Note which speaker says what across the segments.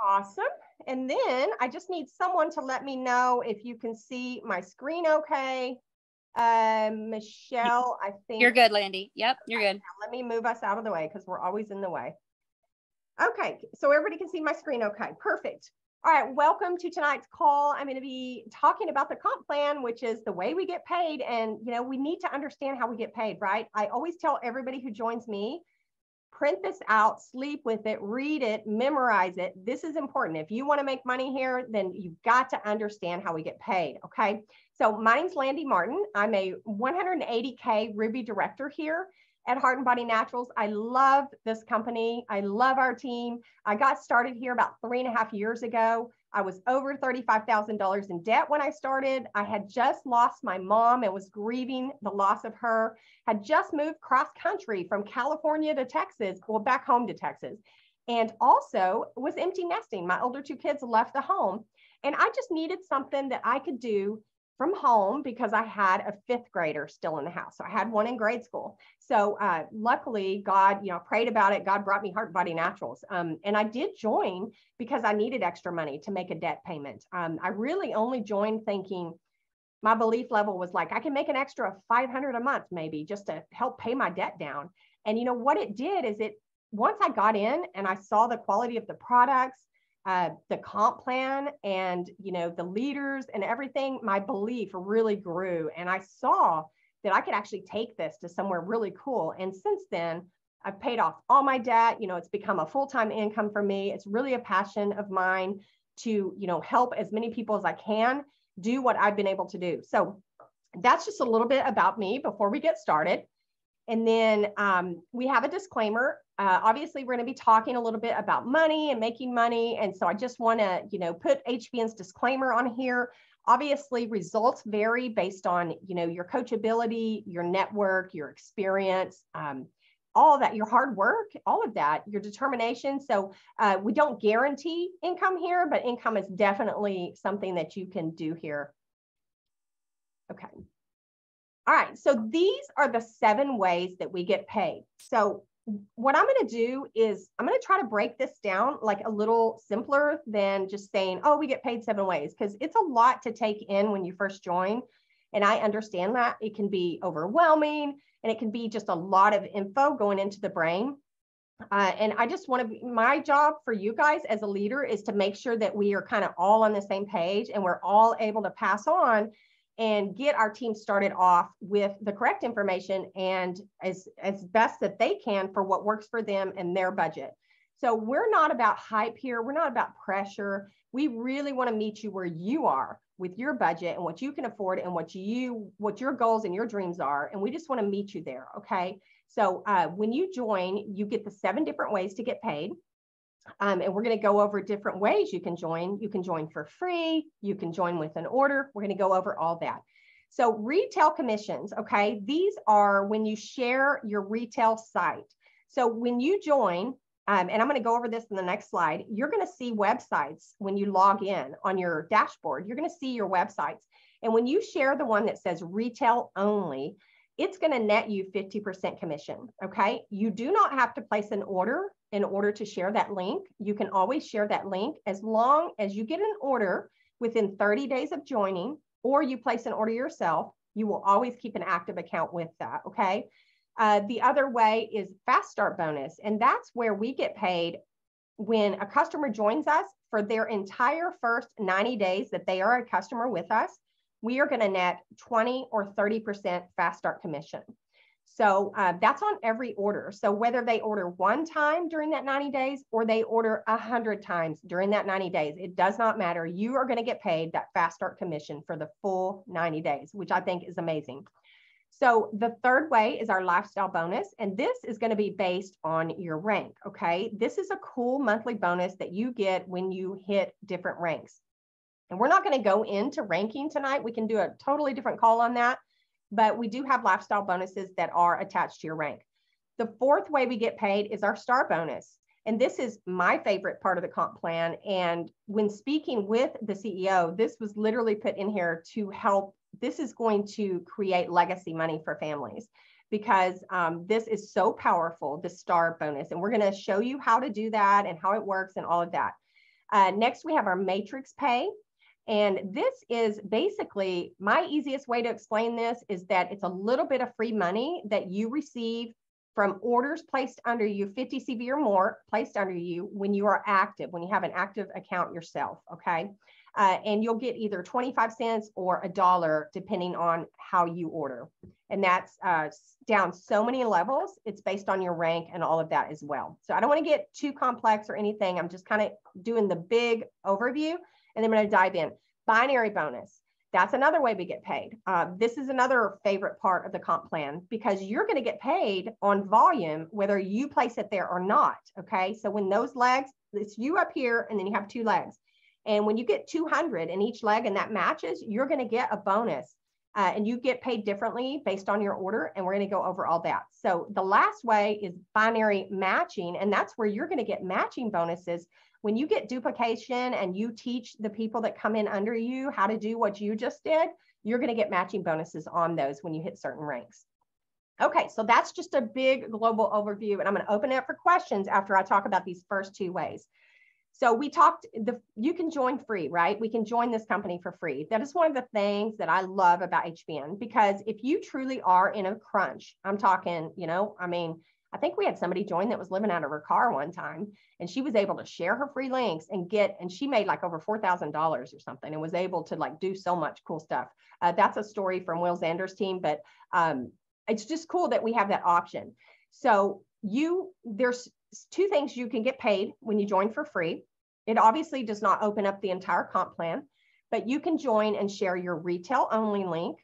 Speaker 1: Awesome. And then I just need someone to let me know if you can see my screen okay. Michelle, I think.
Speaker 2: You're good, Landy. Yep, you're good.
Speaker 1: Now let me move us out of the way because we're always in the way. Okay, so everybody can see my screen okay. Perfect. All right, welcome to tonight's call. I'm going to be talking about the comp plan, which is the way we get paid. And, you know, we need to understand how we get paid, right? I always tell everybody who joins me, print this out, sleep with it, read it, memorize it. This is important. If you want to make money here, then you've got to understand how we get paid, okay? So my name's Landy Martin. I'm a 180K Ruby director here at Heart and Body Naturals. I love this company. I love our team. I got started here about 3.5 years ago. I was over $35,000 in debt when I started. I had just lost my mom and was grieving the loss of her. Had just moved cross country from California to Texas, well, back home to Texas. And also was empty nesting. My older 2 kids left the home. And I just needed something that I could do from home because I had a 5th grader still in the house. So I had one in grade school. So luckily God, you know, prayed about it. God brought me Heart and Body Naturals. And I did join because I needed extra money to make a debt payment. I really only joined thinking my belief level was like, I can make an extra $500 a month, maybe just to help pay my debt down. And you know what it did is once I got in and I saw the quality of the products, the comp plan and, you know, the leaders and everything, my belief really grew. And I saw that I could actually take this to somewhere really cool. And since then, I've paid off all my debt. You know, it's become a full-time income for me. It's really a passion of mine to, you know, help as many people as I can do what I've been able to do. So that's just a little bit about me before we get started. And then we have a disclaimer. Obviously, we're going to be talking a little bit about money and making money. And so I just want to, you know, put HBN's disclaimer on here. Obviously, results vary based on, you know, your coachability, your network, your experience, all of that, your hard work, all of that, your determination. So we don't guarantee income here, but income is definitely something that you can do here. Okay. All right, so these are the 7 ways that we get paid. So what I'm going to do is I'm going to try to break this down like a little simpler than just saying, oh, we get paid 7 ways, because it's a lot to take in when you first join. And I understand that it can be overwhelming and it can be just a lot of info going into the brain. And I just want to, my job for you guys as a leader is to make sure that we are kind of all on the same page and we're all able to pass on and get our team started off with the correct information and as best that they can for what works for them and their budget. So we're not about hype here. We're not about pressure. We really want to meet you where you are with your budget and what you can afford and what your goals and your dreams are. And we just want to meet you there. Okay. So when you join, you get the 7 different ways to get paid. And we're going to go over different ways you can join. You can join for free. You can join with an order. We're going to go over all that. So retail commissions, okay, these are when you share your retail site. So when you join, and I'm going to go over this in the next slide, you're going to see websites when you log in on your dashboard. You're going to see your websites. And when you share the one that says retail only, it's going to net you 50% commission, okay? You do not have to place an order in order to share that link. You can always share that link as long as you get an order within 30 days of joining, or you place an order yourself. You will always keep an active account with that, okay? The other way is fast start bonus, and that's where we get paid when a customer joins us for their entire first 90 days that they are a customer with us. We are going to net 20 or 30% fast start commission. So that's on every order. So whether they order 1 time during that 90 days or they order 100 times during that 90 days, it does not matter. You are going to get paid that fast start commission for the full 90 days, which I think is amazing. So the third way is our lifestyle bonus. And this is going to be based on your rank. Okay. This is a cool monthly bonus that you get when you hit different ranks. And we're not going to go into ranking tonight. We can do a totally different call on that. But we do have lifestyle bonuses that are attached to your rank. The fourth way we get paid is our star bonus. And this is my favorite part of the comp plan. And when speaking with the CEO, this was literally put in here to help. This is going to create legacy money for families because this is so powerful, the star bonus. And we're going to show you how to do that and how it works and all of that. Next, we have our matrix pay. And this is basically my easiest way to explain this is that it's a little bit of free money that you receive from orders placed under you, 50 CV or more placed under you when you are active, when you have an active account yourself, okay? And you'll get either 25 cents or $1 depending on how you order. And that's down so many levels. It's based on your rank and all of that as well. So I don't want to get too complex or anything. I'm just kind of doing the big overview. And then I'm going to dive in. Binary bonus. That's another way we get paid. This is another favorite part of the comp plan because you're going to get paid on volume, whether you place it there or not. Okay. So when those legs, it's you up here and then you have 2 legs. And when you get 200 in each leg and that matches, you're going to get a bonus. And you get paid differently based on your order. And we're going to go over all that. So the last way is binary matching. And that's where you're going to get matching bonuses. When you get duplication and you teach the people that come in under you how to do what you just did, you're going to get matching bonuses on those when you hit certain ranks. Okay, so that's just a big global overview. And I'm going to open it up for questions after I talk about these first 2 ways. So we talked, you can join free, right? We can join this company for free. That is one of the things that I love about HBN, because if you truly are in a crunch, I'm talking, I think we had somebody join that was living out of her car one time, and she was able to share her free links and she made like over $4,000 or something and was able to like do so much cool stuff. That's a story from Will Zander's team, but it's just cool that we have that option. So there's 2 things you can get paid when you join for free. It obviously does not open up the entire comp plan, but you can join and share your retail only link.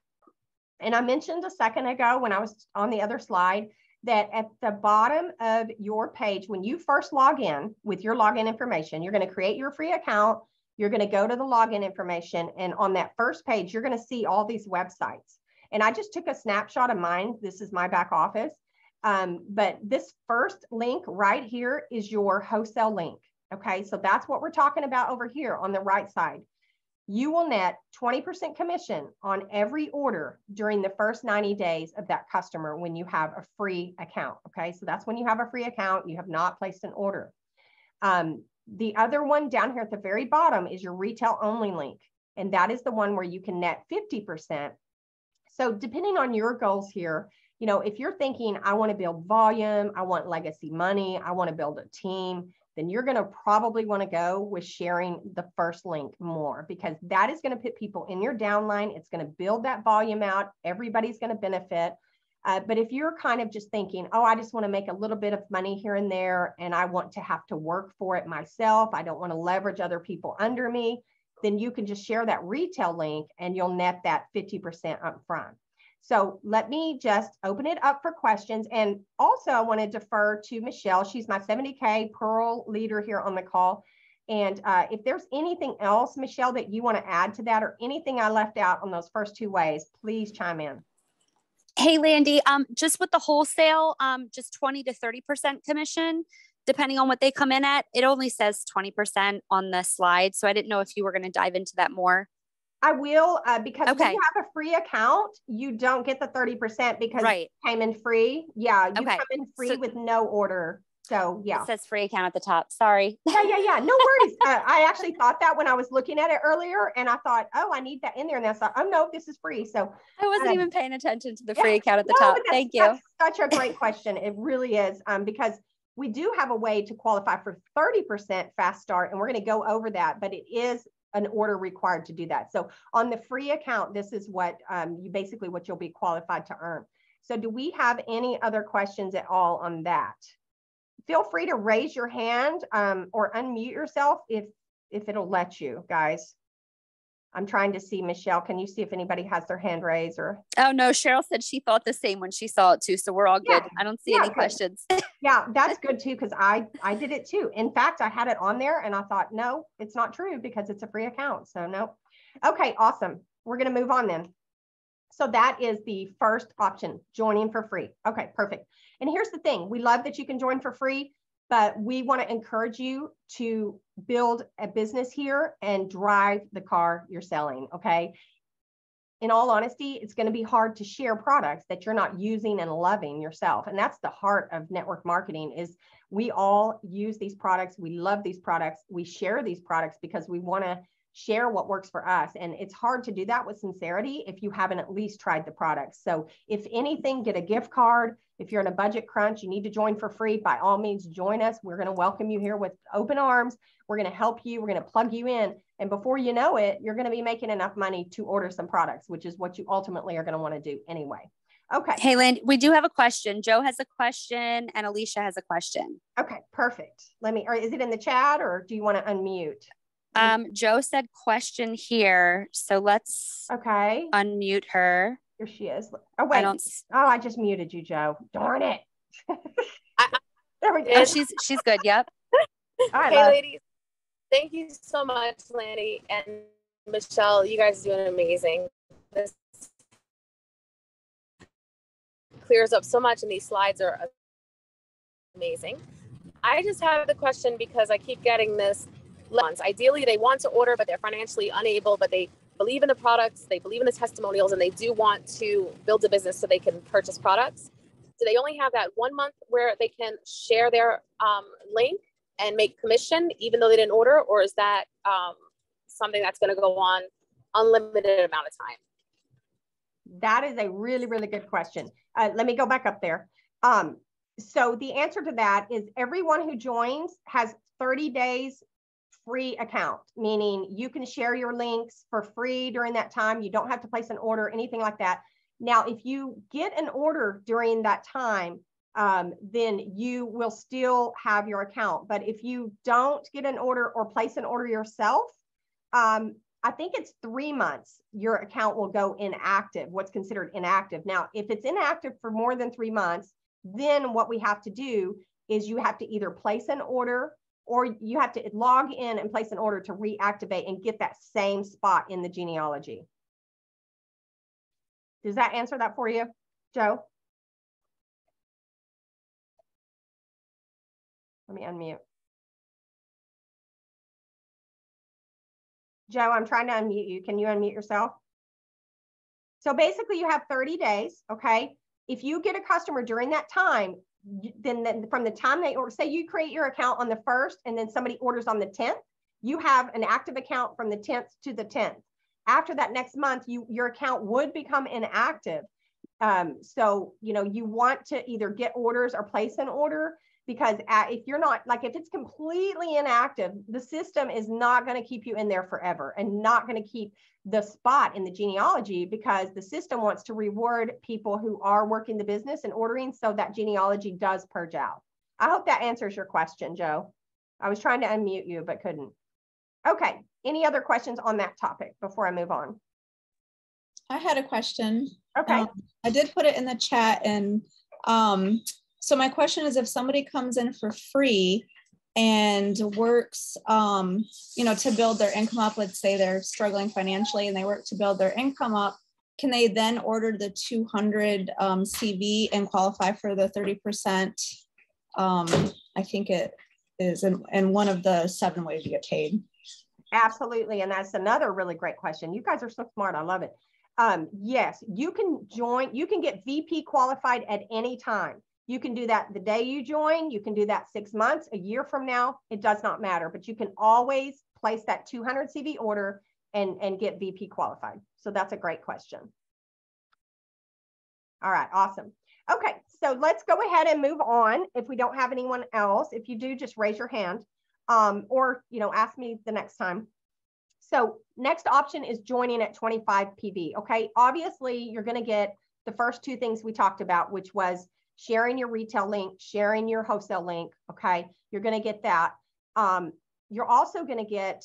Speaker 1: And I mentioned a second ago when I was on the other slide that at the bottom of your page, when you first log in with your login information, you're going to create your free account. You're going to go to the login information. And on that first page, you're going to see all these websites. And I just took a snapshot of mine. This is my back office. But this first link right here is your wholesale link. Okay, so that's what we're talking about over here on the right side. You will net 20% commission on every order during the first 90 days of that customer when you have a free account. Okay, so that's when you have a free account, you have not placed an order. The other one down here at the very bottom is your retail only link. And that is the one where you can net 50%. So depending on your goals here, if you're thinking, I want to build volume, I want legacy money, I want to build a team, then you're going to probably want to go with sharing the first link more, because that is going to put people in your downline. It's going to build that volume out. Everybody's going to benefit. But if you're kind of just thinking, oh, I just want to make a little bit of money here and there, and I want to have to work for it myself, I don't want to leverage other people under me, then you can just share that retail link and you'll net that 50% up front. So let me just open it up for questions. And also I want to defer to Michelle. She's my 70K Pearl leader here on the call. And if there's anything else, Michelle, that you want to add to that, or anything I left out on those first 2 ways, please chime in.
Speaker 2: Hey, Landy, just with the wholesale, just 20 to 30% commission, depending on what they come in at. It only says 20% on the slide. So I didn't know if you were going to dive into that more.
Speaker 1: I will, because when you have a free account, you don't get the 30% because it came in free. Yeah, you come in free with no order. So yeah.
Speaker 2: It says free account at the top. Sorry.
Speaker 1: Yeah. No worries. I actually thought that when I was looking at it earlier, and I thought, oh, I need that in there. And then I thought, oh no, this is free. So
Speaker 2: I wasn't even paying attention to the free account at the top. Thank you.
Speaker 1: That's such a great question. It really is, because we do have a way to qualify for 30% fast start, and we're going to go over that, but it is an order required to do that. So on the free account, this is what what you'll be qualified to earn. So do we have any other questions at all on that? Feel free to raise your hand or unmute yourself if it'll let you, guys. I'm trying to see, Michelle, can you see if anybody has their hand raised? Or?
Speaker 2: Oh no, Cheryl said she thought the same when she saw it too. So we're all good. I don't see any questions.
Speaker 1: Yeah, that's good too, because I did it too. In fact, I had it on there and I thought, no, it's not true because it's a free account. So no. Okay, awesome. We're going to move on then. So that is the first option, joining for free. Okay, perfect. And here's the thing. We love that you can join for free, but we want to encourage you to build a business here and drive the car you're selling, okay? in all honesty, it's going to be hard to share products that you're not using and loving yourself. And that's the heart of network marketing is we all use these products. We love these products. We share these products because we want to share what works for us. And it's hard to do that with sincerity if you haven't at least tried the products. So if anything, get a gift card. If you're in a budget crunch, you need to join for free, by all means, join us. We're going to welcome you here with open arms. We're going to help you. We're going to plug you in. And before you know it, you're going to be making enough money to order some products, which is what you ultimately are going to want to do anyway. Okay.
Speaker 2: Hey, Lynn, we do have a question. Joe has a question and Alicia has a question.
Speaker 1: Okay, perfect. Or is it in the chat or do you want to unmute?
Speaker 2: Joe said question here. So let's unmute her.
Speaker 1: Here she is. Oh, wait. I just muted you, Joe. Darn it. There we go.
Speaker 2: Oh, she's good. Yep.
Speaker 3: Hey, ladies. Thank you so much, Lanny and Michelle. You guys are doing amazing. This clears up so much, and these slides are amazing. I just have the question because I keep getting this. Ideally, they want to order, but they're financially unable, but they believe in the products, they believe in the testimonials, and they do want to build a business so they can purchase products. Do they only have that 1 month where they can share their link and make commission even though they didn't order, or is that something that's going to go on unlimited amount of time?
Speaker 1: That is a really, really good question. Let me go back up there. So the answer to that is everyone who joins has 30 days free account, meaning you can share your links for free during that time. You don't have to place an order, anything like that. Now, if you get an order during that time, then you will still have your account. But if you don't get an order or place an order yourself, I think it's 3 months, your account will go inactive, what's considered inactive. Now, if it's inactive for more than 3 months, then what we have to do is you have to either place an order or you have to log in and place an order to reactivate and get that same spot in the genealogy. Does that answer that for you, Joe? Let me unmute. Joe, I'm trying to unmute you. Can you unmute yourself? So basically you have 30 days, okay? If you get a customer during that time, then from the time they order, say you create your account on the 1st and then somebody orders on the 10th, you have an active account from the 10th to the 10th. After that next month, your account would become inactive. So, you want to either get orders or place an order, because if you're not, like if it's completely inactive, the system is not going to keep you in there forever and not going to keep the spot in the genealogy, because the system wants to reward people who are working the business and ordering, so that genealogy does purge out. I hope that answers your question, Joe. I was trying to unmute you, but couldn't. Okay. Any other questions on that topic before I move on?
Speaker 4: I had a question.
Speaker 1: Okay.
Speaker 4: I did put it in the chat, and so my question is, if somebody comes in for free and works, to build their income up, let's say they're struggling financially and they work to build their income up, can they then order the 200 CV and qualify for the 30%? I think it is in one of the 7 ways you get paid.
Speaker 1: Absolutely. And that's another really great question. You guys are so smart. I love it. Yes, you can join. You can get VP qualified at any time. You can do that the day you join. You can do that 6 months, a year from now. It does not matter, but you can always place that 200 CV order and get VP qualified. So that's a great question. All right, awesome. Okay, so let's go ahead and move on. If we don't have anyone else, if you do, just raise your hand, or ask me the next time. So next option is joining at 25 PV. Okay, obviously you're going to get the first 2 things we talked about, which was sharing your retail link, sharing your wholesale link. Okay, you're going to get that. You're also going to get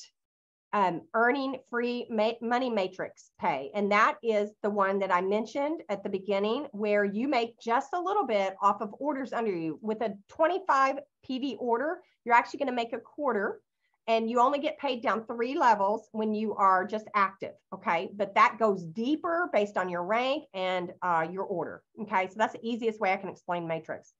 Speaker 1: earning free money matrix pay. And that is the one that I mentioned at the beginning, where you make just a little bit off of orders under you. With a 25 PV order, you're actually going to make a quarter, and you only get paid down 3 levels when you are just active. Okay, but that goes deeper based on your rank and your order. Okay, so that's the easiest way I can explain matrix.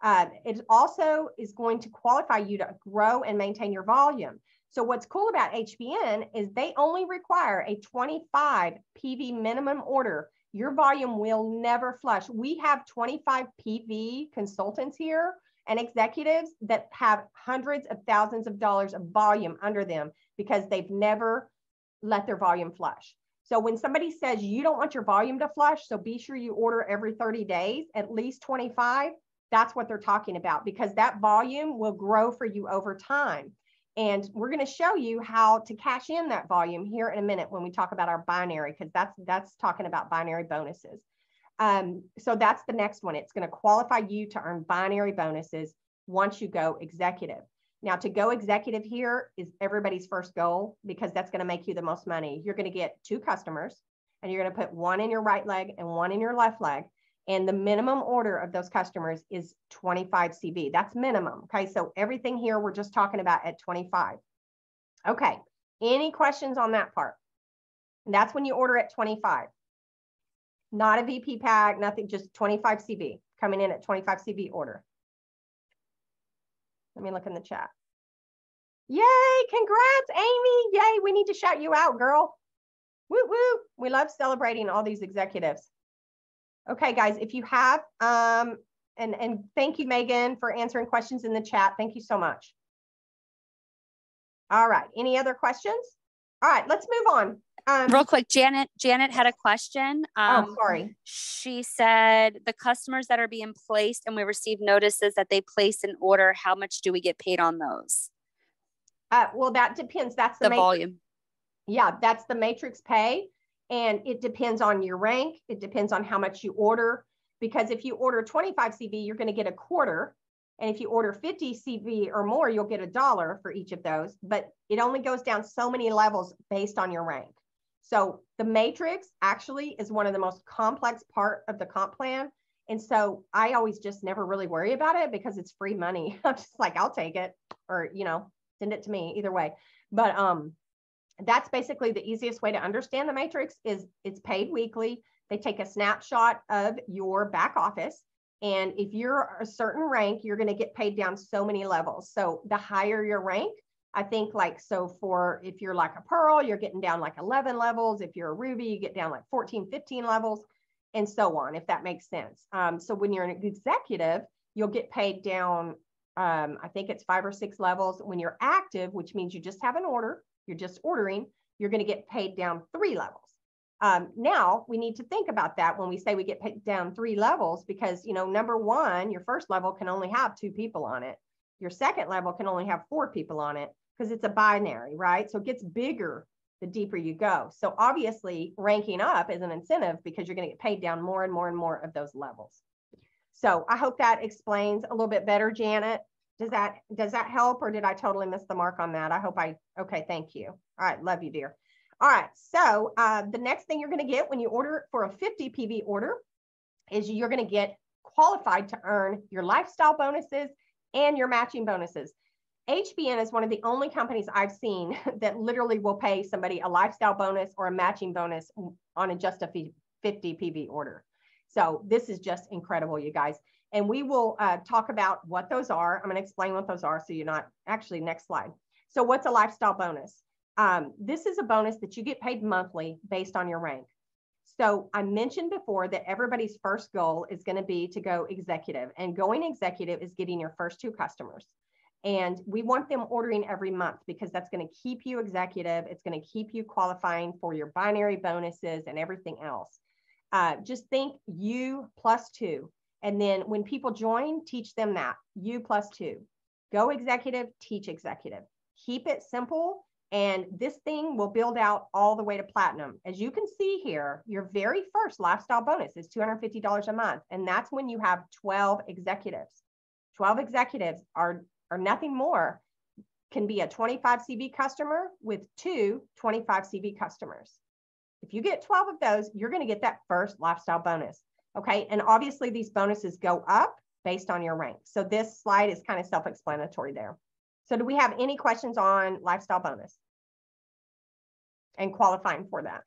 Speaker 1: It also is going to qualify you to grow and maintain your volume. So what's cool about HBN is they only require a 25 PV minimum order. Your volume will never flush. We have 25 PV consultants here and executives that have hundreds of thousands of dollars of volume under them because they've never let their volume flush. So when somebody says you don't want your volume to flush, so be sure you order every 30 days, at least 25, that's what they're talking about, because that volume will grow for you over time. And we're going to show you how to cash in that volume here in a minute when we talk about our binary, because that's talking about binary bonuses. So that's the next one. It's going to qualify you to earn binary bonuses once you go executive. Now, to go executive here is everybody's first goal, because that's going to make you the most money. You're going to get 2 customers, and you're going to put one in your right leg and one in your left leg. And the minimum order of those customers is 25 CV. That's minimum. Okay. So everything here we're just talking about at 25. Okay. Any questions on that part? And that's when you order at 25. Not a VP pack, nothing, just 25 CV coming in at 25 CV order. Let me look in the chat. Yay. Congrats, Amy. Yay. We need to shout you out, girl. Woo woo. We love celebrating all these executives. Okay, guys, if you have, and thank you, Megan, for answering questions in the chat. Thank you so much. All right, any other questions? All right, let's move on.
Speaker 2: Real quick, Janet had a question.
Speaker 1: Oh, sorry.
Speaker 2: She said the customers that are being placed and we receive notices that they place an order, how much do we get paid on those?
Speaker 1: Well, that depends. That's
Speaker 2: the volume.
Speaker 1: Yeah, that's the matrix pay. And it depends on your rank. It depends on how much you order, because if you order 25 CV, you're going to get a quarter. And if you order 50 CV or more, you'll get $1 for each of those, but it only goes down so many levels based on your rank. So the matrix actually is one of the most complex part of the comp plan. And so I always just never really worry about it because it's free money. I'm just like, I'll take it, or, send it to me either way. But, that's basically the easiest way to understand the matrix is it's paid weekly. They take a snapshot of your back office. And if you're a certain rank, you're going to get paid down so many levels. So the higher your rank, I think if you're like a Pearl, you're getting down like 11 levels. If you're a Ruby, you get down like 14, 15 levels and so on, if that makes sense. So when you're an executive, you'll get paid down, I think it's 5 or 6 levels. When you're active, which means you just have an order, you're just ordering, you're going to get paid down 3 levels. Now we need to think about that when we say we get paid down 3 levels, because, number one, your first level can only have 2 people on it. Your second level can only have 4 people on it because it's a binary, right? So it gets bigger the deeper you go. So obviously ranking up is an incentive because you're going to get paid down more and more and more of those levels. So I hope that explains a little bit better, Janet. Does that help, or did I totally miss the mark on that? Okay, thank you. All right, love you, dear. All right, so the next thing you're going to get when you order for a 50 PV order is you're going to get qualified to earn your lifestyle bonuses and your matching bonuses. HBN is one of the only companies I've seen that literally will pay somebody a lifestyle bonus or a matching bonus on just a 50 PV order. So this is just incredible, you guys. And we will talk about what those are. I'm going to explain what those are so you're not actually next slide. So what's a lifestyle bonus? This is a bonus that you get paid monthly based on your rank. So I mentioned before that everybody's first goal is going to be to go executive, and going executive is getting your first 2 customers. And we want them ordering every month because that's going to keep you executive. It's going to keep you qualifying for your binary bonuses and everything else. Just think you plus 2. And then when people join, teach them that you plus 2, go executive, teach executive, keep it simple. And this thing will build out all the way to platinum. As you can see here, your very first lifestyle bonus is $250 a month. And that's when you have 12 executives. 12 executives are nothing more, can be a 25 CV customer with 2 25 CV customers. If you get 12 of those, you're going to get that first lifestyle bonus. Okay. And obviously these bonuses go up based on your rank. So this slide is kind of self-explanatory there. So do we have any questions on lifestyle bonus and qualifying for that?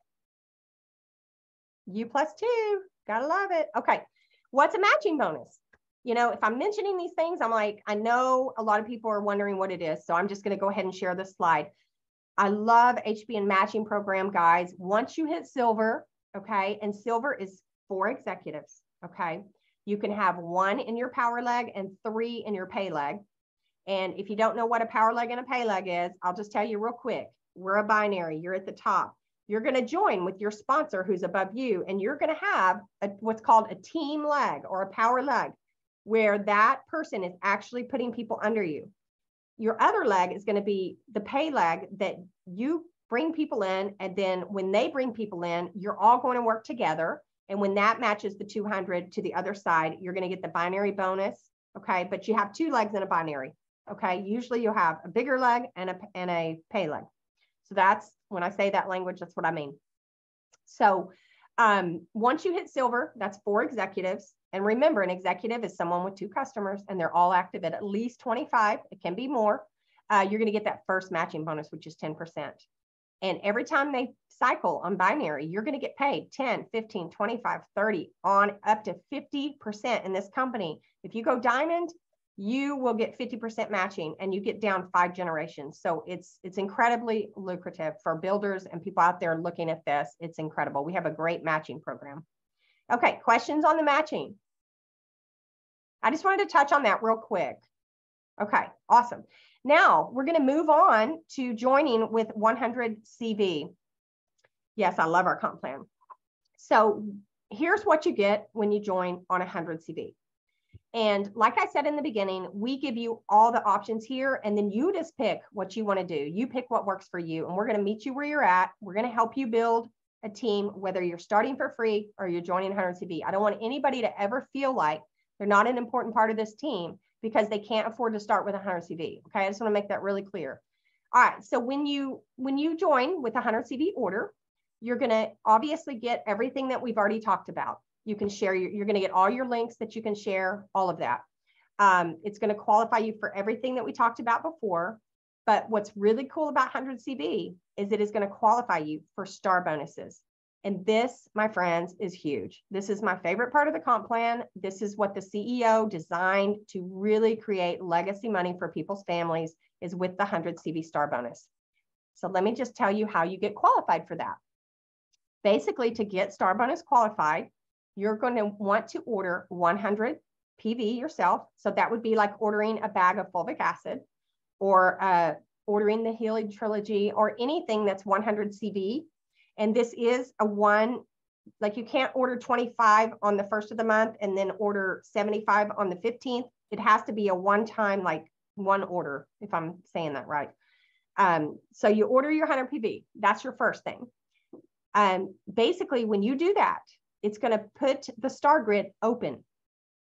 Speaker 1: U plus 2, gotta love it. Okay. What's a matching bonus? You know, if I'm mentioning these things, I'm like, I know a lot of people are wondering what it is. So I'm just going to go ahead and share this slide. I love HBN matching program, guys. Once you hit silver, okay, and silver is 4 executives, okay, you can have 1 in your power leg and 3 in your pay leg. And if you don't know what a power leg and a pay leg is, I'll just tell you real quick. We're a binary. You're at the top. You're going to join with your sponsor who's above you, and you're going to have what's called a team leg or a power leg, where that person is actually putting people under you. Your other leg is going to be the pay leg that you bring people in. And then when they bring people in, you're all going to work together. And when that matches the 200 to the other side, you're going to get the binary bonus. Okay. But you have 2 legs in a binary. Okay. Usually you'll have a bigger leg and a pay leg. So that's when I say that language, that's what I mean. So once you hit silver, that's 4 executives. And remember, an executive is someone with 2 customers and they're all active at least 25. It can be more. You're going to get that first matching bonus, which is 10%. And every time they cycle on binary, you're going to get paid 10, 15, 25, 30 on up to 50% in this company. If you go diamond, you will get 50% matching and you get down 5 generations. So it's incredibly lucrative for builders and people out there looking at this. It's incredible. We have a great matching program. Okay, questions on the matching? I just wanted to touch on that real quick. Okay, awesome. Now we're going to move on to joining with 100 CV. Yes, I love our comp plan. So here's what you get when you join on 100 CV. And like I said in the beginning, we give you all the options here, and then you just pick what you want to do. You pick what works for you, and we're going to meet you where you're at. We're going to help you build a team, whether you're starting for free or you're joining 100 CV. I don't want anybody to ever feel like they're not an important part of this team because they can't afford to start with 100 CV. Okay, I just want to make that really clear. All right, so when you join with 100 CV order, you're going to obviously get everything that we've already talked about. You can share, you're going to get all your links that you can share, all of that. It's going to qualify you for everything that we talked about before. But what's really cool about 100 CV is it is going to qualify you for star bonuses. And this, my friends, is huge. This is my favorite part of the comp plan. This is what the CEO designed to really create legacy money for people's families, is with the 100 CV star bonus. So let me just tell you how you get qualified for that. Basically, to get star bonus qualified, you're going to want to order 100 PV yourself. So that would be like ordering a bag of fulvic acid, or ordering the Healing Trilogy, or anything that's 100 CV. And this is a one, like you can't order 25 on the 1st of the month and then order 75 on the 15th. It has to be a one-time, like one order, if I'm saying that right. So you order your 100 PV. That's your first thing. Basically, when you do that, it's going to put the star grid open.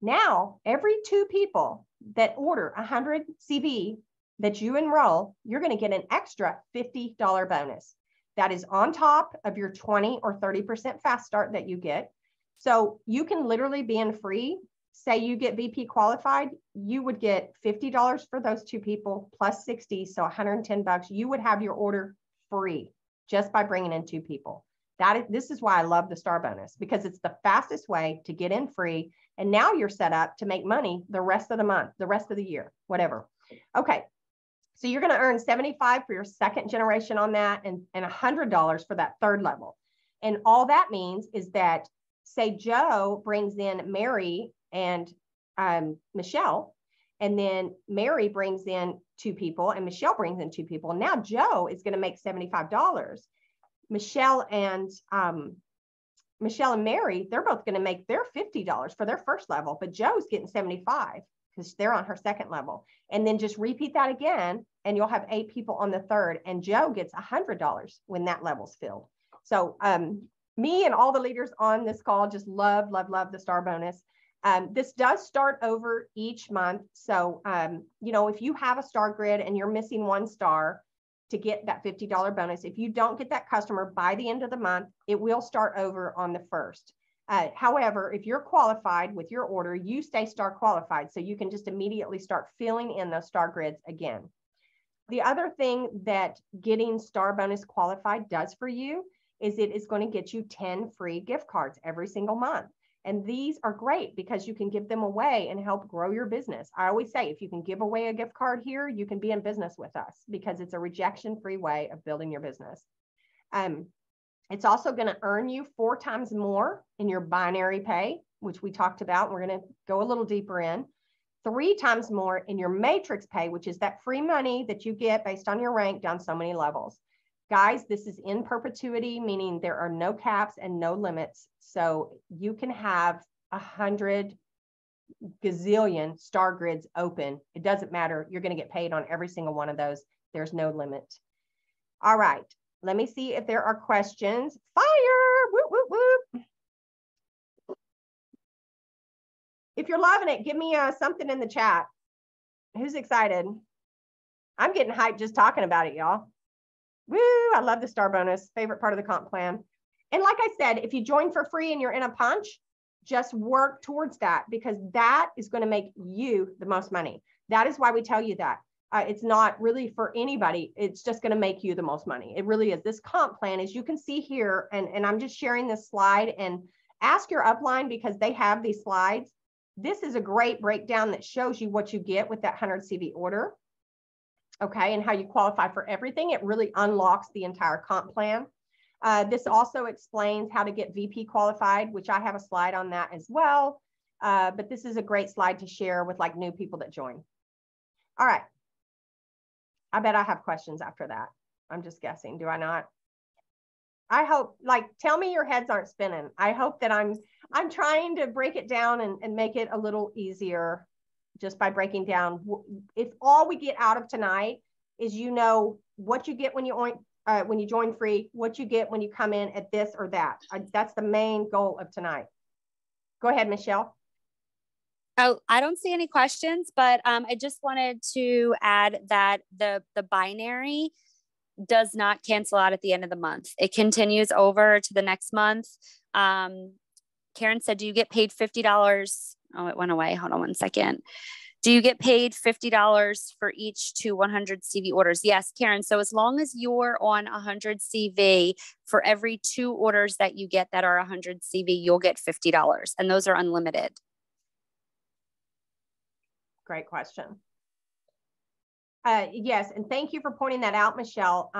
Speaker 1: Now, every 2 people that order 100 CV that you enroll, you're going to get an extra $50 bonus. That is on top of your 20 or 30% fast start that you get. So you can literally be in free. Say you get VP qualified, you would get $50 for those 2 people plus 60, so 110 bucks. You would have your order free just by bringing in 2 people. This is why I love the star bonus, because it's the fastest way to get in free. And now you're set up to make money the rest of the month, the rest of the year, whatever. Okay. So you're going to earn 75 for your 2nd generation on that, and $100 for that 3rd level. And all that means is that, say Joe brings in Mary and Michelle, and then Mary brings in 2 people and Michelle brings in 2 people. Now Joe is going to make $75. Michelle and Mary, they're both going to make their $50 for their 1st level, but Joe's getting 75 because they're on her 2nd level. And then just repeat that again, and you'll have 8 people on the 3rd, and Joe gets $100 when that level's filled. So me and all the leaders on this call just love the star bonus. This does start over each month. So, you know, if you have a star grid and you're missing 1 star to get that $50 bonus, if you don't get that customer by the end of the month, it will start over on the 1st. However, if you're qualified with your order, you stay star qualified. So you can just immediately start filling in those star grids again. The other thing that getting star bonus qualified does for you is it is going to get you 10 free gift cards every single month. And these are great because you can give them away and help grow your business. I always say, if you can give away a gift card here, you can be in business with us because it's a rejection-free way of building your business. It's also going to earn you 4 times more in your binary pay, which we talked about. We're going to go a little deeper in. 3 times more in your matrix pay, which is that free money that you get based on your rank down so many levels. Guys, this is in perpetuity, meaning there are no caps and no limits. So you can have 100 gazillion star grids open. It doesn't matter. You're going to get paid on every single one of those. There's no limit. All right. Let me see if there are questions. Fire! Whoop, whoop, whoop. If you're loving it, give me something in the chat. Who's excited? I'm getting hyped just talking about it, y'all. Woo, I love the star bonus. Favorite part of the comp plan. And like I said, if you join for free and you're in a punch, just work towards that because that is going to make you the most money. That is why we tell you that. It's not really for anybody. It's just going to make you the most money. It really is. This comp plan, as you can see here, and I'm just sharing this slide, and ask your upline because they have these slides. This is a great breakdown that shows you what you get with that 100 CV order. Okay, and how you qualify for everything. It really unlocks the entire comp plan. This also explains how to get VP qualified, which I have a slide on that as well. But this is a great slide to share with like new people that join. All right. I bet I have questions after that. I'm just guessing, do I not? I hope, like, tell me your heads aren't spinning. I hope that I'm trying to break it down and make it a little easier just by breaking down. If all we get out of tonight is, you know, what you get when you join free, what you get when you come in at this or that. That's the main goal of tonight. Go ahead, Michelle.
Speaker 2: Oh, I don't see any questions, but I just wanted to add that the binary does not cancel out at the end of the month. It continues over to the next month. Karen said, do you get paid $50? Oh, it went away. Hold on one second. Do you get paid $50 for each 100 CV orders? Yes, Karen. So as long as you're on 100 CV, for every 2 orders that you get that are 100 CV, you'll get $50. And those are unlimited.
Speaker 1: Great question. Yes, and thank you for pointing that out, Michelle.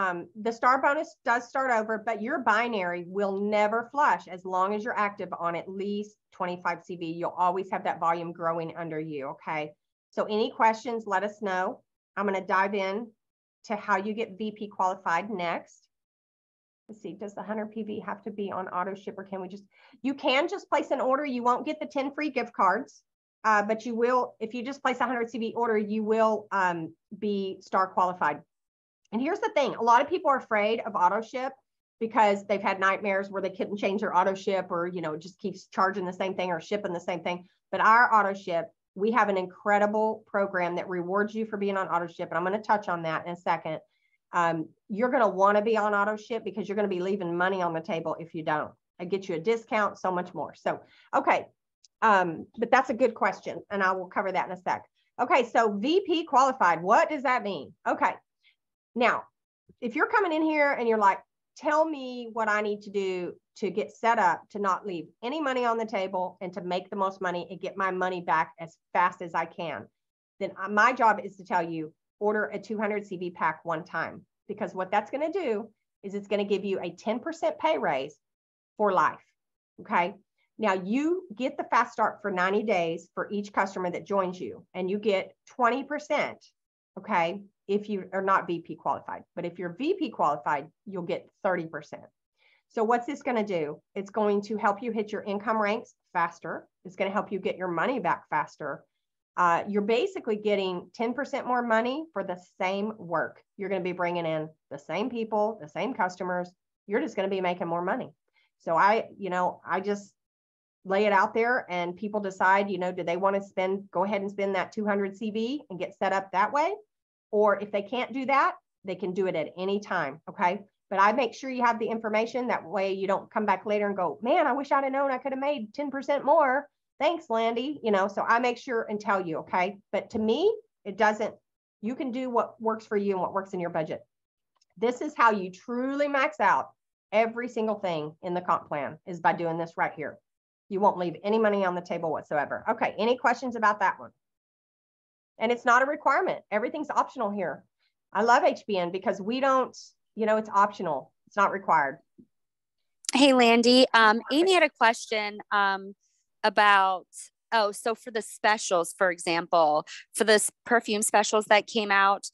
Speaker 1: The star bonus does start over, but your binary will never flush as long as you're active on at least 25 CV. You'll always have that volume growing under you, okay? So any questions, let us know. I'm going to dive in to how you get VP qualified next. Let's see, does the 100 PV have to be on auto ship, or can we you can just place an order. You won't get the 10 free gift cards. But you will, if you just place a 100 CV order, you will be star qualified. And here's the thing. A lot of people are afraid of auto ship because they've had nightmares where they couldn't change their auto ship, or, you know, it just keeps charging the same thing or shipping the same thing. But our auto ship, we have an incredible program that rewards you for being on auto ship. And I'm going to touch on that in a second. You're going to want to be on auto ship because you're going to be leaving money on the table if you don't. I get you a discount, so much more. So, okay. But that's a good question, and I will cover that in a sec. Okay, so VP qualified, what does that mean? Okay, now, if you're coming in here and you're like, tell me what I need to do to get set up to not leave any money on the table and to make the most money and get my money back as fast as I can, then my job is to tell you, order a 200 CV pack one time, because what that's going to do is it's going to give you a 10% pay raise for life, okay? Now you get the fast start for 90 days for each customer that joins you, and you get 20%, okay, if you are not VP qualified. But if you're VP qualified, you'll get 30%. So what's this going to do? It's going to help you hit your income ranks faster. It's going to help you get your money back faster. You're basically getting 10% more money for the same work. You're going to be bringing in the same people, the same customers. You're just going to be making more money. So I just lay it out there, and people decide, you know, do they want to go ahead and spend that 200 CV and get set up that way? Or if they can't do that, they can do it at any time. Okay. But I make sure you have the information. That way you don't come back later and go, man, I wish I'd have known I could have made 10% more. Thanks, Landy. You know, so I make sure and tell you. Okay. But to me, it doesn't, you can do what works for you and what works in your budget. This is how you truly max out every single thing in the comp plan, is by doing this right here. You won't leave any money on the table whatsoever. Okay, any questions about that one? And it's not a requirement. Everything's optional here. I love HBN because we don't, it's optional. It's not required.
Speaker 2: Hey, Landy, Amy had a question about, so for the specials, for example, for the perfume specials that came out,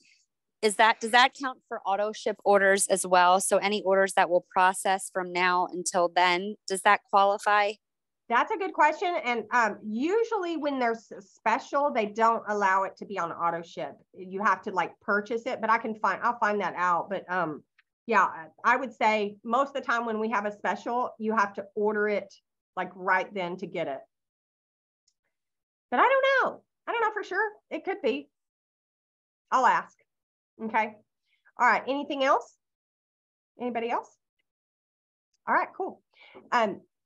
Speaker 2: does that count for auto ship orders as well? So any orders that will process from now until then, does that qualify?
Speaker 1: That's a good question. And usually when there's a special, they don't allow it to be on auto ship. You have to like purchase it, but I'll find that out. But yeah, I would say most of the time when we have a special, you have to order it like right then to get it. But I don't know. I don't know for sure. It could be. I'll ask. Okay. All right. Anything else? Anybody else? All right, cool.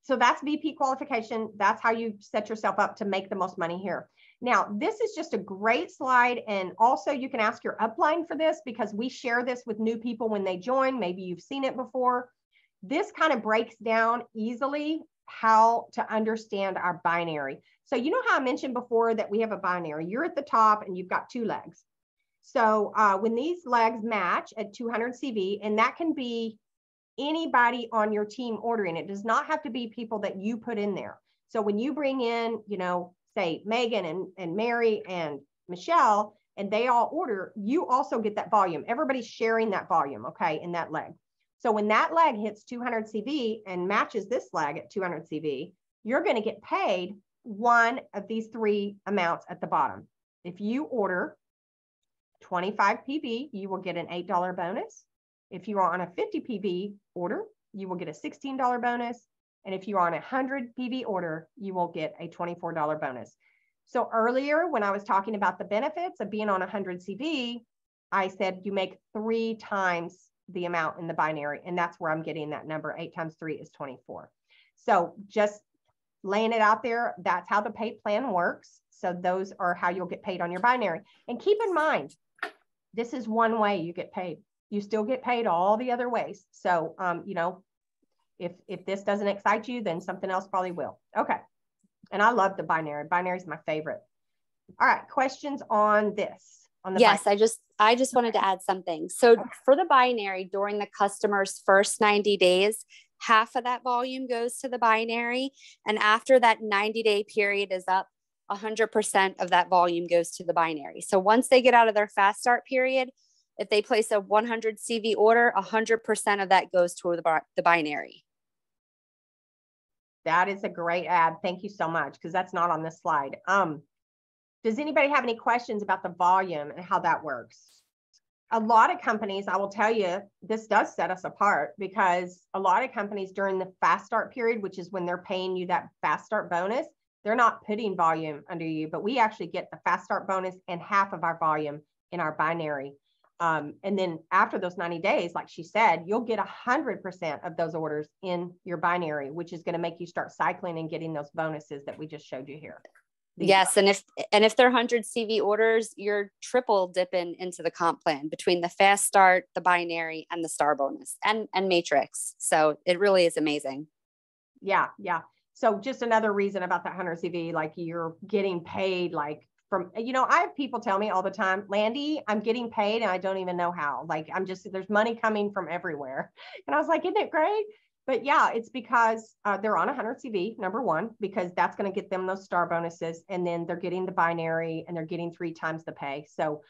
Speaker 1: So that's VP qualification. That's how you set yourself up to make the most money here. Now, this is just a great slide. And also you can ask your upline for this because we share this with new people when they join. Maybe you've seen it before. This kind of breaks down easily how to understand our binary. So you know how I mentioned before that we have a binary. You're at the top and you've got 2 legs. So when these legs match at 200 CV, and that can be anybody on your team ordering, it does not have to be people that you put in there. So when you bring in, say Megan and Mary and Michelle, and they all order, you also get that volume. Everybody's sharing that volume, okay, in that leg. So when that leg hits 200 CV and matches this leg at 200 CV, you're going to get paid one of these 3 amounts at the bottom. If you order 25 PV, you will get an $8 bonus. If you are on a 50 PV order, you will get a $16 bonus. And if you are on a 100 PV order, you will get a $24 bonus. So earlier, when I was talking about the benefits of being on 100 CV, I said you make 3 times the amount in the binary. And that's where I'm getting that number. 8 times 3 is 24. So just laying it out there, that's how the pay plan works. So those are how you'll get paid on your binary. And keep in mind, this is one way you get paid. You still get paid all the other ways. So, if this doesn't excite you, then something else probably will. Okay. And I love the binary. Binary is my favorite. All right. Questions on this?
Speaker 2: Yes, binary. I just wanted to add something. So for the binary, during the customer's first 90 days, half of that volume goes to the binary. And after that 90-day period is up, 100% of that volume goes to the binary. So once they get out of their fast start period, if they place a 100 CV order, 100% of that goes to the binary.
Speaker 1: That is a great ad. Thank you so much, because that's not on this slide. Does anybody have any questions about the volume and how that works? A lot of companies, I will tell you, this does set us apart, because a lot of companies during the fast start period, which is when they're paying you that fast start bonus, they're not putting volume under you, but we actually get the fast start bonus and half of our volume in our binary. And then after those 90 days, like she said, you'll get 100% of those orders in your binary, which is going to make you start cycling and getting those bonuses that we just showed you here.
Speaker 2: Yes. And if they're 100 CV orders, you're triple dipping into the comp plan between the fast start, the binary, and the star bonus and matrix. So it really is amazing.
Speaker 1: Yeah. Yeah. So just another reason about that 100 CV, like you're getting paid like from, I have people tell me all the time, Landy, I'm getting paid and I don't even know how. Like there's money coming from everywhere. And I was like, isn't it great? But yeah, it's because they're on 100 CV, number one, because that's going to get them those star bonuses. And then they're getting the binary and they're getting 3 times the pay. So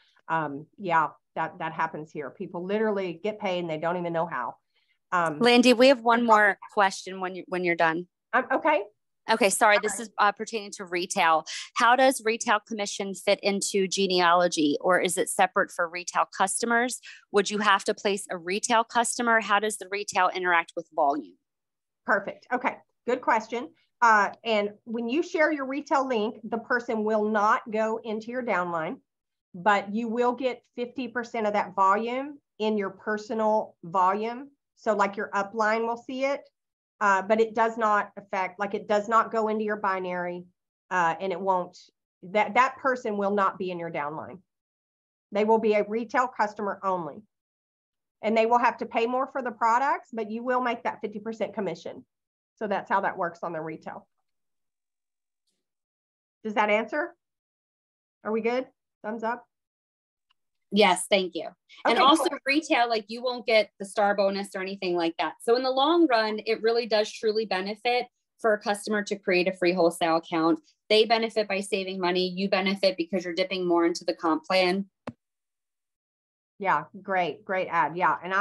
Speaker 1: yeah, that happens here. People literally get paid and they don't even know how.
Speaker 2: Landy, we have one more question when you're done.
Speaker 1: Okay.
Speaker 2: Okay. Sorry. This is pertaining to retail. How does retail commission fit into genealogy, or is it separate for retail customers? Would you have to place a retail customer? How does the retail interact with volume?
Speaker 1: Perfect. Okay. Good question. And when you share your retail link, the person will not go into your downline, but you will get 50% of that volume in your personal volume. So like your upline will see it. But it does not affect, like it does not go into your binary, and it won't, that person will not be in your downline. They will be a retail customer only. And they will have to pay more for the products, but you will make that 50% commission. So that's how that works on the retail. Does that answer? Are we good? Thumbs up?
Speaker 2: Yes, thank you. And
Speaker 1: Okay,
Speaker 2: also
Speaker 1: cool.
Speaker 2: retail, like you won't get the star bonus or anything like that. So in the long run, it really does truly benefit for a customer to create a free wholesale account. They benefit by saving money. You benefit because you're dipping more into the comp plan.
Speaker 1: Yeah, great ad. Yeah. And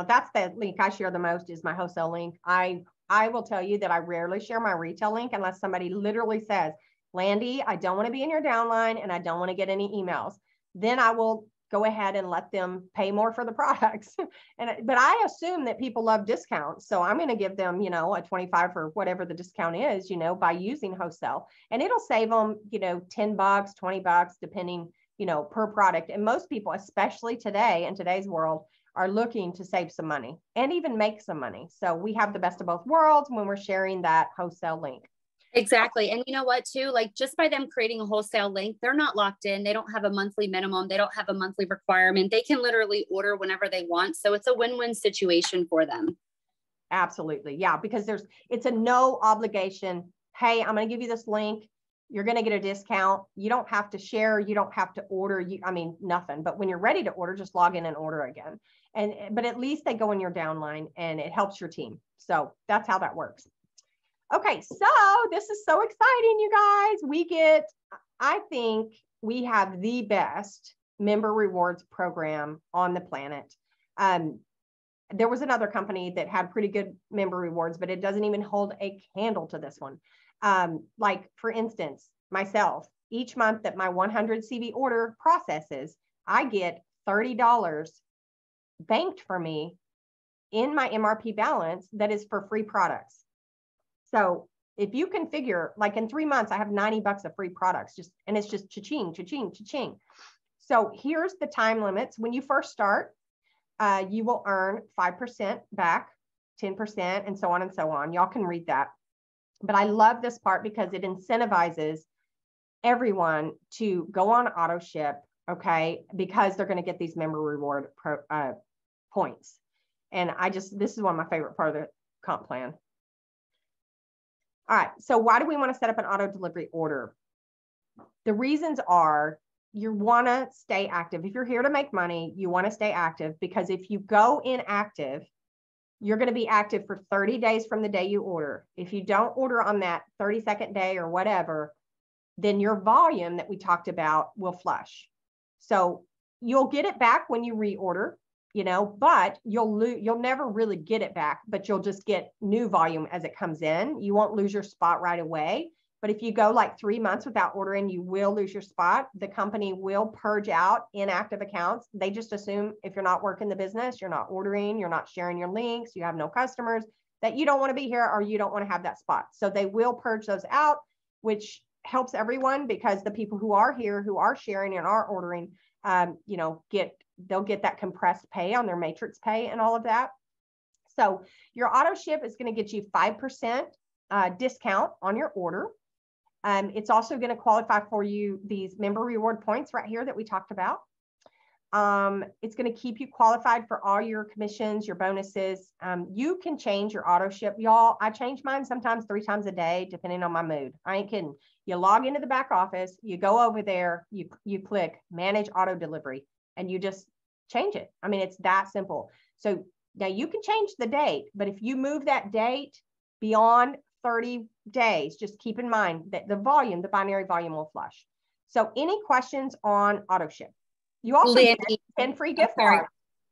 Speaker 1: that's the link I share the most is my wholesale link. I will tell you that I rarely share my retail link unless somebody literally says, Landy, I don't want to be in your downline and I don't want to get any emails. Then I will go ahead and let them pay more for the products. But I assume that people love discounts. So I'm going to give them, a 25 or whatever the discount is, by using wholesale, and it'll save them, $10, $20, depending, per product. And most people, especially today in today's world, are looking to save some money and even make some money. So we have the best of both worlds when we're sharing that wholesale link.
Speaker 2: Exactly. And you know what, too, like just by them creating a wholesale link, they're not locked in. They don't have a monthly minimum. They don't have a monthly requirement. They can literally order whenever they want. So it's a win-win situation for them.
Speaker 1: Absolutely. Yeah. Because it's a no obligation. Hey, I'm going to give you this link. You're going to get a discount. You don't have to share. You don't have to order. Nothing. But when you're ready to order, just log in and order again. But at least they go in your downline and it helps your team. So that's how that works. Okay, so this is so exciting, you guys. I think we have the best member rewards program on the planet. There was another company that had pretty good member rewards, but it doesn't even hold a candle to this one. Like for instance, myself, each month that my 100 CV order processes, I get $30 banked for me in my MRP balance that is for free products. So if you can figure, like in 3 months, I have $90 of free products, and it's just cha-ching, cha-ching, cha-ching. So here's the time limits. When you first start, you will earn 5% back, 10%, and so on and so on. Y'all can read that. But I love this part because it incentivizes everyone to go on auto ship, okay, because they're going to get these member reward points. And this is one of my favorite part of the comp plan. All right, so why do we want to set up an auto delivery order? The reasons are you want to stay active. If you're here to make money, you want to stay active, because if you go inactive, you're going to be active for 30 days from the day you order. If you don't order on that 32nd day or whatever, then your volume that we talked about will flush. So you'll get it back when you reorder, but you'll never really get it back, but you'll just get new volume as it comes in. You won't lose your spot right away. But if you go like 3 months without ordering, you will lose your spot. The company will purge out inactive accounts. They just assume if you're not working the business, you're not ordering, you're not sharing your links, you have no customers, that you don't want to be here or you don't want to have that spot. So they will purge those out, which helps everyone, because the people who are here, who are sharing and are ordering, they'll get that compressed pay on their matrix pay and all of that. So your auto ship is going to get you 5% discount on your order. It's also going to qualify for you these member reward points right here that we talked about. It's going to keep you qualified for all your commissions, your bonuses. You can change your auto ship, y'all. I change mine sometimes 3 times a day, depending on my mood. I ain't kidding. You log into the back office, you go over there, you click manage auto delivery, and you just change it. I mean, it's that simple. So now you can change the date, but if you move that date beyond 30 days, just keep in mind that the binary volume will flush. So any questions on auto ship? You also get 10 free gift cards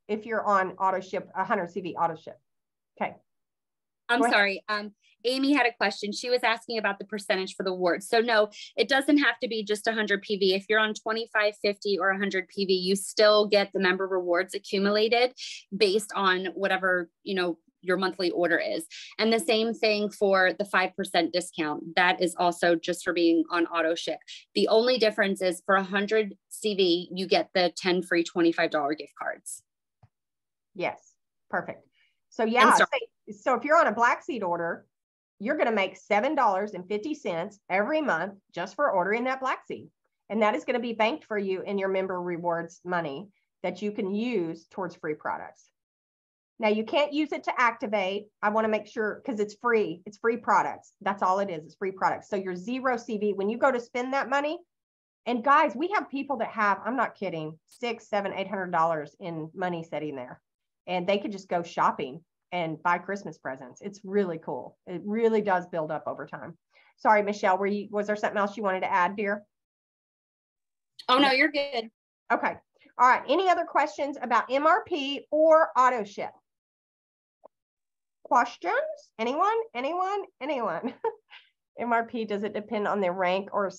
Speaker 1: if you're on auto ship, 100 CV auto ship. Okay.
Speaker 2: I'm sorry. Amy had a question. She was asking about the percentage for the awards. So no, it doesn't have to be just 100 PV. If you're on 25, 50, or 100 PV, you still get the member rewards accumulated based on whatever, your monthly order is. And the same thing for the 5% discount. That is also just for being on auto ship. The only difference is for 100 CV, you get the 10 free $25 gift cards.
Speaker 1: Yes. Perfect. So yeah. So if you're on a Black Seed order, you're going to make $7.50 every month just for ordering that Black Seed. And that is going to be banked for you in your member rewards money that you can use towards free products. Now you can't use it to activate. I want to make sure, because it's free. It's free products. That's all it is. It's free products. So you're zero CV. When you go to spend that money, and guys, we have people that have, I'm not kidding, $600, $700, $800 in money sitting there, and they could just go shopping and buy Christmas presents. It's really cool. It really does build up over time. Sorry, Michelle, was there something else you wanted to add, dear?
Speaker 2: Oh, no, you're good.
Speaker 1: Okay. All right. Any other questions about MRP or auto ship? Questions? Anyone? MRP, does it depend on their rank or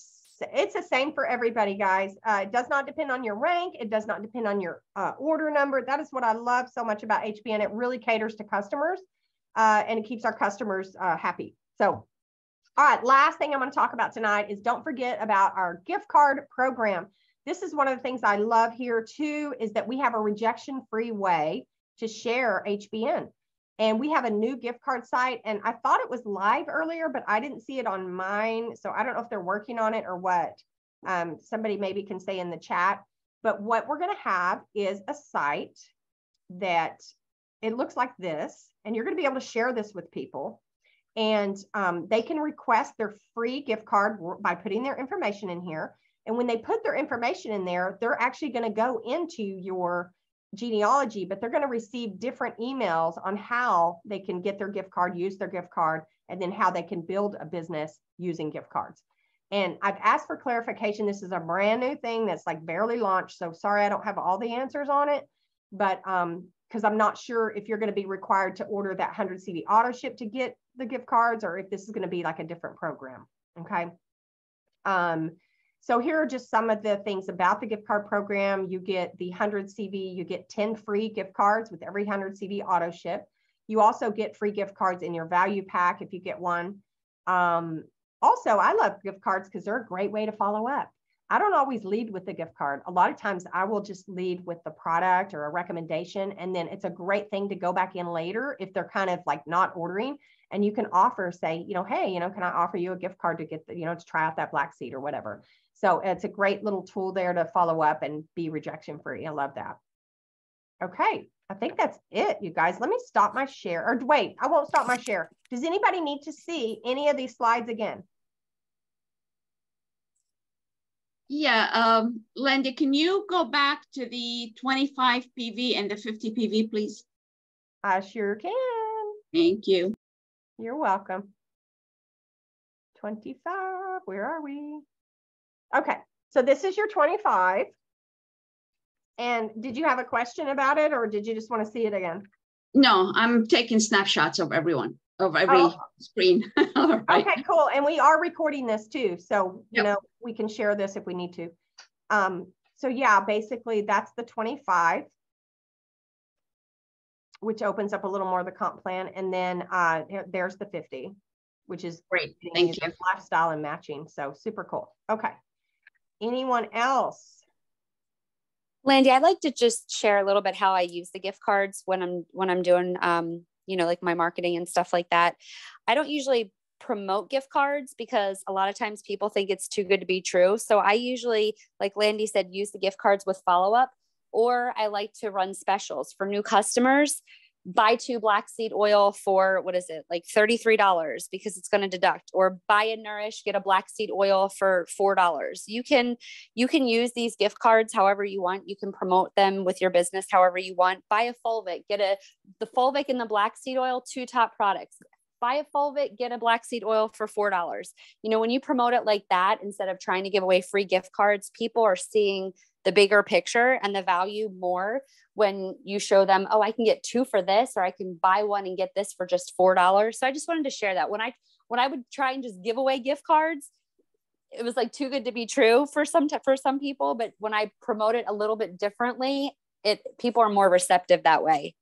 Speaker 1: it's the same for everybody, guys. It does not depend on your rank. It does not depend on your order number. That is what I love so much about HBN. It really caters to customers and it keeps our customers happy. So, all right, last thing I'm going to talk about tonight is don't forget about our gift card program. This is one of the things I love here too, is that we have a rejection-free way to share HBN. And we have a new gift card site, and I thought it was live earlier, but I didn't see it on mine. So I don't know if they're working on it or what. Somebody maybe can say in the chat. But what we're going to have is a site that it looks like this, and you're going to be able to share this with people. And they can request their free gift card by putting their information in here. And when they put their information in there, they're actually going to go into your genealogy, but they're going to receive different emails on how they can get their gift card, use their gift card, and then how they can build a business using gift cards. And I've asked for clarification. This is a brand new thing that's like barely launched. So sorry, I don't have all the answers on it, but because I'm not sure if you're going to be required to order that 100 CD auto ship to get the gift cards, or if this is going to be like a different program. Okay. So here are just some of the things about the gift card program. You get the 100 CV, you get 10 free gift cards with every 100 CV auto ship. You also get free gift cards in your value pack if you get one. Also, I love gift cards because they're a great way to follow up. I don't always lead with the gift card. A lot of times I will just lead with the product or a recommendation, and then it's a great thing to go back in later if they're kind of like not ordering, and you can offer, say, hey, can I offer you a gift card to get the, to try out that black seed or whatever. So it's a great little tool there to follow up and be rejection free. I love that. Okay, I think that's it, you guys. Let me stop my share, or wait, I won't stop my share. Does anybody need to see any of these slides again?
Speaker 5: Yeah, Linda, can you go back to the 25 PV and the 50 PV, please?
Speaker 1: I sure can.
Speaker 5: Thank you.
Speaker 1: You're welcome. 25, where are we? Okay, so this is your 25. And did you have a question about it, or did you just want to see it again?
Speaker 5: No, I'm taking snapshots of everyone, of every screen. All right.
Speaker 1: Okay, cool. And we are recording this too. So, we can share this if we need to. So yeah, basically that's the 25, which opens up a little more of the comp plan. And then there's the 50, which is
Speaker 5: great. Thank you.
Speaker 1: Lifestyle and matching. So super cool. Okay. Anyone else?
Speaker 2: Landy, I'd like to just share a little bit how I use the gift cards when I'm doing, like my marketing and stuff like that. I don't usually promote gift cards because a lot of times people think it's too good to be true. So I usually, like Landy said, use the gift cards with follow-up, or I like to run specials for new customers. Buy 2 black seed oil for, like $33 because it's going to deduct, or buy a Nourish, get a black seed oil for $4. You can use these gift cards however you want. You can promote them with your business however you want. Buy a Fulvic, the Fulvic and the black seed oil, 2 top products. Buy a Fulvic, get a black seed oil for $4. When you promote it like that, instead of trying to give away free gift cards, people are seeing the bigger picture and the value more when you show them, oh, I can get 2 for this, or I can buy 1 and get this for just $4. So I just wanted to share that. When I would try and just give away gift cards, it was like too good to be true for some people. But when I promote it a little bit differently, people are more receptive that way.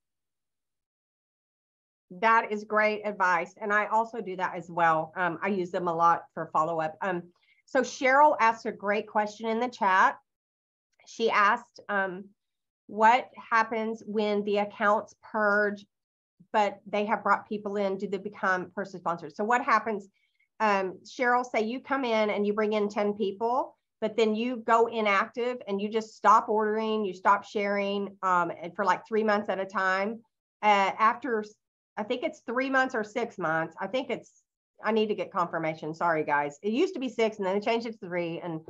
Speaker 1: That is great advice. And I also do that as well. I use them a lot for follow-up. So Cheryl asked a great question in the chat. She asked, what happens when the accounts purge, but they have brought people in? Do they become person sponsors? So what happens, Cheryl, say you come in and you bring in 10 people, but then you go inactive and you just stop ordering, you stop sharing for like 3 months at a time. after, I think it's 3 months or 6 months. I need to get confirmation. Sorry, guys. It used to be 6 and then they changed it to 3. And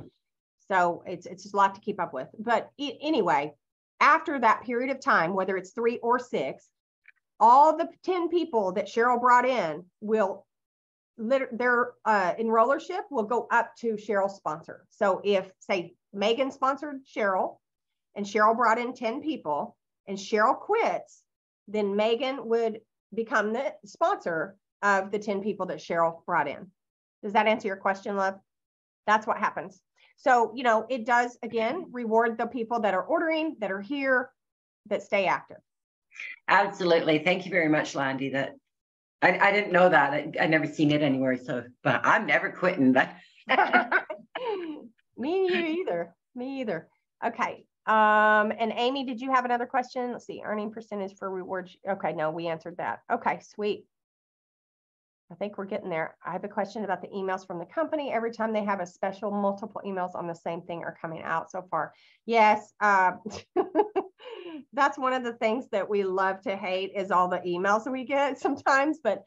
Speaker 1: so it's just a lot to keep up with. But anyway, after that period of time, whether it's 3 or 6, all the 10 people that Cheryl brought in will, their enrollership will go up to Cheryl's sponsor. So if, say, Megan sponsored Cheryl and Cheryl brought in 10 people and Cheryl quits, then Megan would become the sponsor of the 10 people that Cheryl brought in. Does that answer your question, love? That's what happens. So, you know, it does, again, reward the people that are ordering, that are here, that stay active.
Speaker 6: Absolutely. Thank you very much, Landy. That I didn't know that. I never seen it anywhere. So, but I'm never quitting that.
Speaker 1: Me either. Okay. And Amy, did you have another question? Let's see, earning percentage for rewards. Okay, no, we answered that. Okay, sweet. I think we're getting there. I have a question about the emails from the company. Every time they have a special, multiple emails on the same thing are coming out so far. Yes. That's one of the things that we love to hate is all the emails that we get sometimes, but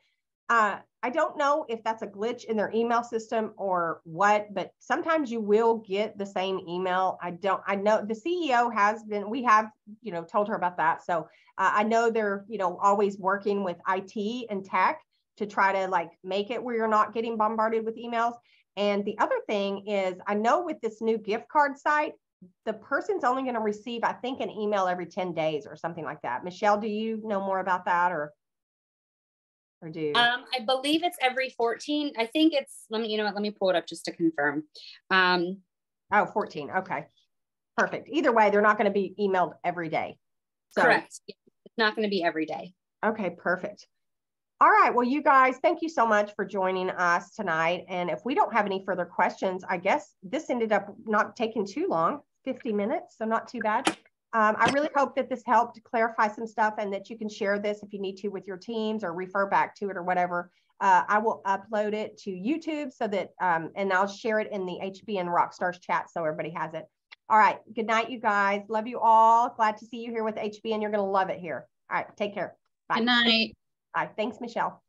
Speaker 1: I don't know if that's a glitch in their email system or what, but sometimes you will get the same email. I know the CEO has been, we have, you know, told her about that. So I know they're, you know, always working with IT and tech to try to like make it where you're not getting bombarded with emails. And the other thing is, I know with this new gift card site, the person's only going to receive, I think, an email every 10 days or something like that. Michelle, do you know more about that or do you?
Speaker 2: I believe it's every 14. I think it's, let me pull it up just to confirm.
Speaker 1: 14. Okay. Perfect. Either way, they're not going to be emailed every day. So,
Speaker 2: correct. It's not going to be every day.
Speaker 1: Okay, perfect. All right. Well, you guys, thank you so much for joining us tonight. And if we don't have any further questions, I guess this ended up not taking too long, 50 minutes. So not too bad. I really hope that this helped clarify some stuff and that you can share this if you need to with your teams or refer back to it or whatever. I will upload it to YouTube so that, and I'll share it in the HBN Rockstars chat so everybody has it. All right. Good night, you guys. Love you all. Glad to see you here with HBN. You're going to love it here. All right. Take care. Bye.
Speaker 5: Good night.
Speaker 1: All right. Thanks, Michelle.